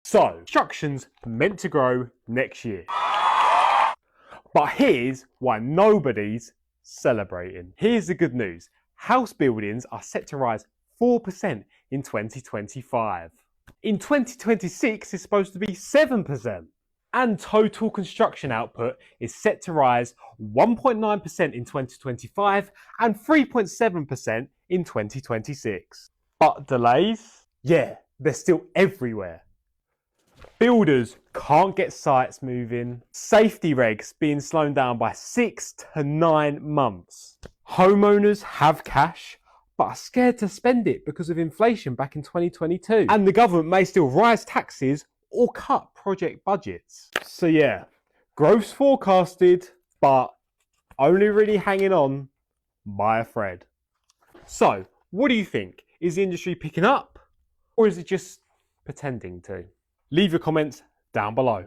So, construction's meant to grow next year. But here's why nobody's celebrating. Here's the good news. House buildings are set to rise 4% in 2025. In 2026, it's supposed to be 7%. And total construction output is set to rise 1.9% in 2025 and 3.7% in 2026. But delays? Yeah, they're still everywhere. Builders can't get sites moving. Safety regs being slowed down by 6 to 9 months. Homeowners have cash, but are scared to spend it because of inflation back in 2022. And the government may still rise taxes or cut project budgets. So yeah, growth's forecasted, but only really hanging on by a thread. So, what do you think? Is the industry picking up, or is it just pretending to? Leave your comments down below.